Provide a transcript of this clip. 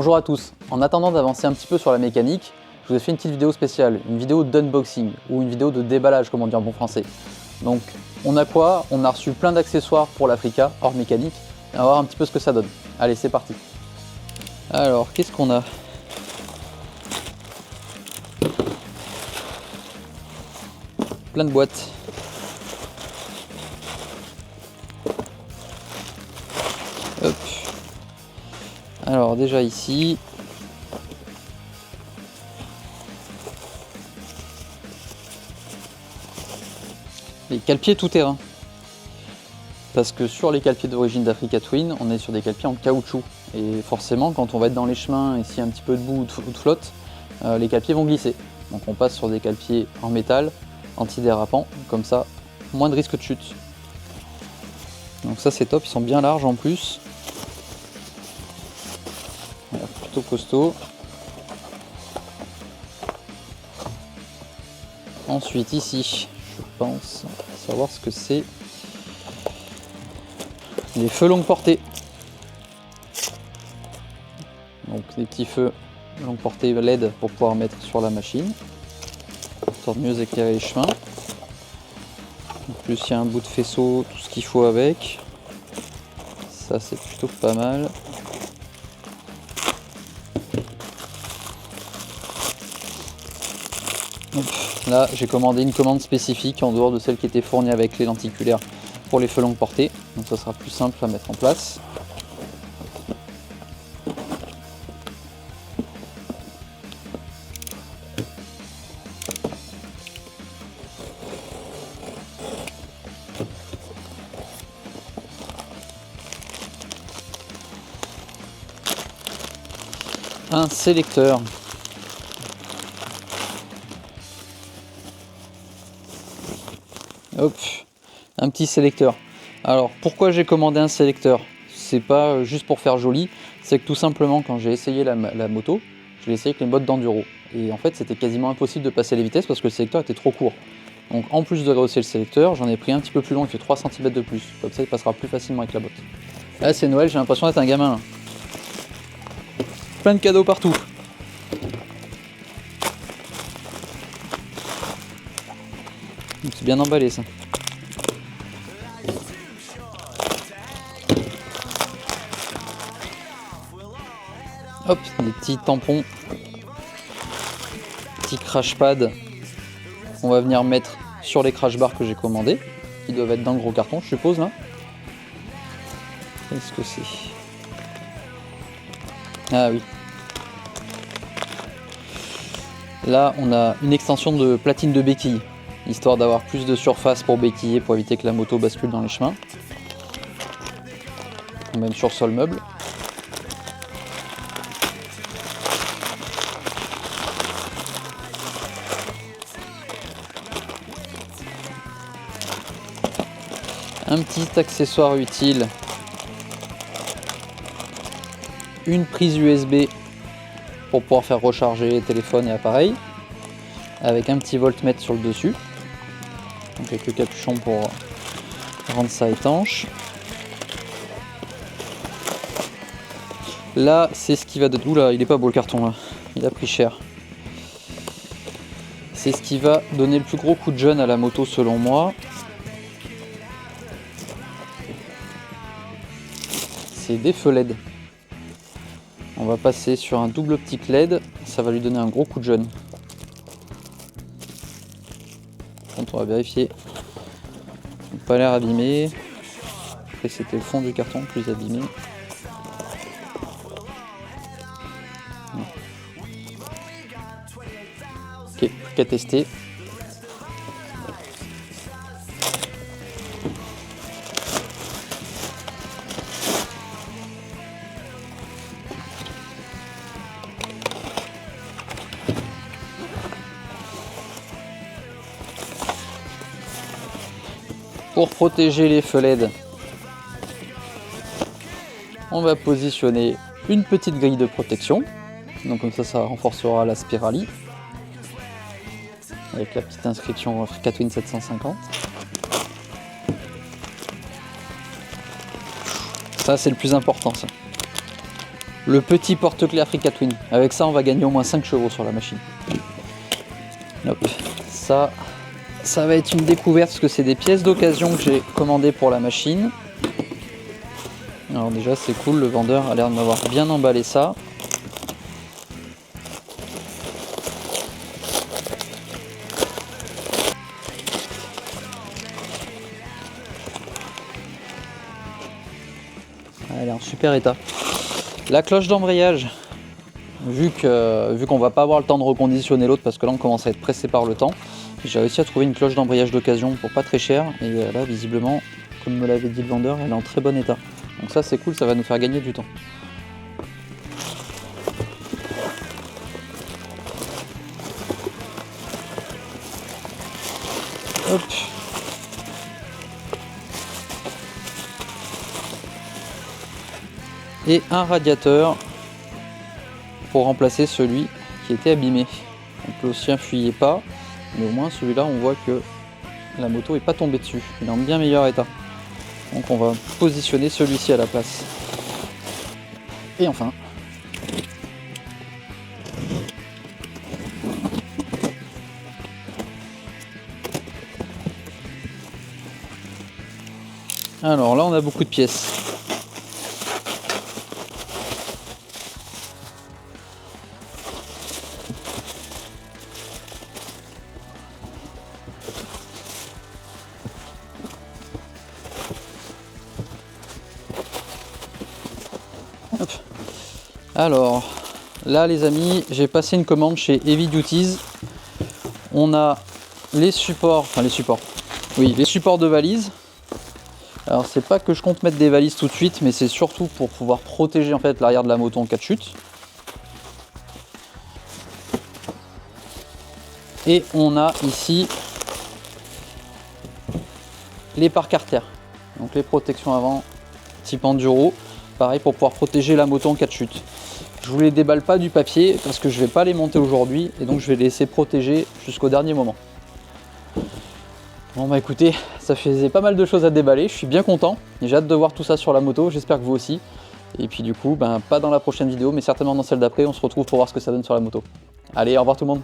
Bonjour à tous, en attendant d'avancer un petit peu sur la mécanique, je vous ai fait une petite vidéo spéciale, une vidéo d'unboxing ou une vidéo de déballage comme on dit en bon français. Donc on a quoi? On a reçu plein d'accessoires pour l'Africa, hors mécanique, et on va voir un petit peu ce que ça donne. Allez, c'est parti. Alors, qu'est-ce qu'on a? Plein de boîtes. Hop. Alors déjà ici, les cale-pieds tout-terrain. Parce que sur les cale-pieds d'origine d'Africa Twin, on est sur des cale-pieds en caoutchouc. Et forcément, quand on va être dans les chemins et s'il y a un petit peu de boue ou de flotte, les cale-pieds vont glisser. Donc on passe sur des cale-pieds en métal, antidérapants, comme ça, moins de risque de chute. Donc ça c'est top, ils sont bien larges en plus. Voilà, plutôt costaud. Ensuite ici, je pense savoir ce que c'est. Les feux longue portée. Donc des petits feux longue portée LED pour pouvoir mettre sur la machine, histoire de mieux éclairer les chemins. En plus il y a un bout de faisceau, tout ce qu'il faut avec. Ça c'est plutôt pas mal. Là j'ai commandé une commande spécifique en dehors de celle qui était fournie avec les lenticulaires pour les feux longue portée. Donc ça sera plus simple à mettre en place. Un sélecteur. Hop, un petit sélecteur. Alors pourquoi j'ai commandé un sélecteur? C'est pas juste pour faire joli, c'est que tout simplement quand j'ai essayé la moto, je l'ai essayé avec les modes d'enduro. Et en fait c'était quasiment impossible de passer les vitesses parce que le sélecteur était trop court. Donc en plus de rehausser le sélecteur, j'en ai pris un petit peu plus long, il fait 3 cm de plus. Comme ça il passera plus facilement avec la botte. Là c'est Noël, j'ai l'impression d'être un gamin là. Plein de cadeaux partout. C'est bien emballé ça. Hop, des petits tampons, petits crash pads qu'on va venir mettre sur les crash bars que j'ai commandés. Ils doivent être dans le gros carton, je suppose là. Qu'est-ce que c'est? Ah oui. Là, on a une extension de platine de béquille, histoire d'avoir plus de surface pour béquiller, pour éviter que la moto bascule dans les chemins. Ou même sur sol meuble. Un petit accessoire utile. Une prise USB pour pouvoir faire recharger téléphone et appareil, avec un petit voltmètre sur le dessus, donc avec le capuchon pour rendre ça étanche. Là c'est ce qui va donner... Oula, il est pas beau le carton là, il a pris cher. C'est ce qui va donner le plus gros coup de jeune à la moto selon moi. C'est des feux LED. On va passer sur un double optique LED, ça va lui donner un gros coup de jeune. Donc on va vérifier. Ils n'ont pas l'air abîmés. Après c'était le fond du carton plus abîmé. Ok, plus qu'à tester. Pour protéger les feux LED, on va positionner une petite grille de protection. Donc comme ça renforcera la spiralie. Avec la petite inscription Africa Twin 750. Ça c'est le plus important ça. le petit porte-clés Africa Twin. Avec ça, on va gagner au moins 5 chevaux sur la machine. Hop. Ça va être une découverte parce que c'est des pièces d'occasion que j'ai commandées pour la machine. Alors déjà, c'est cool, le vendeur a l'air de m'avoir bien emballé ça. Elle est en super état. La cloche d'embrayage, vu qu'on va pas avoir le temps de reconditionner l'autre parce que là on commence à être pressé par le temps, j'ai réussi à trouver une cloche d'embrayage d'occasion pour pas très cher et là visiblement, comme me l'avait dit le vendeur, elle est en très bon état. Donc ça c'est cool, ça va nous faire gagner du temps. Hop. Et un radiateur pour remplacer celui qui était abîmé. Donc le sien fuyait pas, mais au moins celui-là on voit que la moto n'est pas tombée dessus, il est en bien meilleur état. Donc on va positionner celui-ci à la place. Et enfin, alors là on a beaucoup de pièces. Hop. Alors là les amis, j'ai passé une commande chez Heavy Duties. On a les supports, les supports de valises. Alors c'est pas que je compte mettre des valises tout de suite, mais c'est surtout pour pouvoir protéger en fait l'arrière de la moto en cas de chute. Et on a ici les pare carter, donc les protections avant type enduro, pareil pour pouvoir protéger la moto en cas de chute. Je vous les déballe pas du papier parce que je vais pas les monter aujourd'hui et donc je vais les laisser protéger jusqu'au dernier moment. Bon bah écoutez, ça faisait pas mal de choses à déballer, je suis bien content et j'ai hâte de voir tout ça sur la moto, j'espère que vous aussi. Et puis du coup, pas dans la prochaine vidéo mais certainement dans celle d'après, on se retrouve pour voir ce que ça donne sur la moto. Allez, au revoir tout le monde.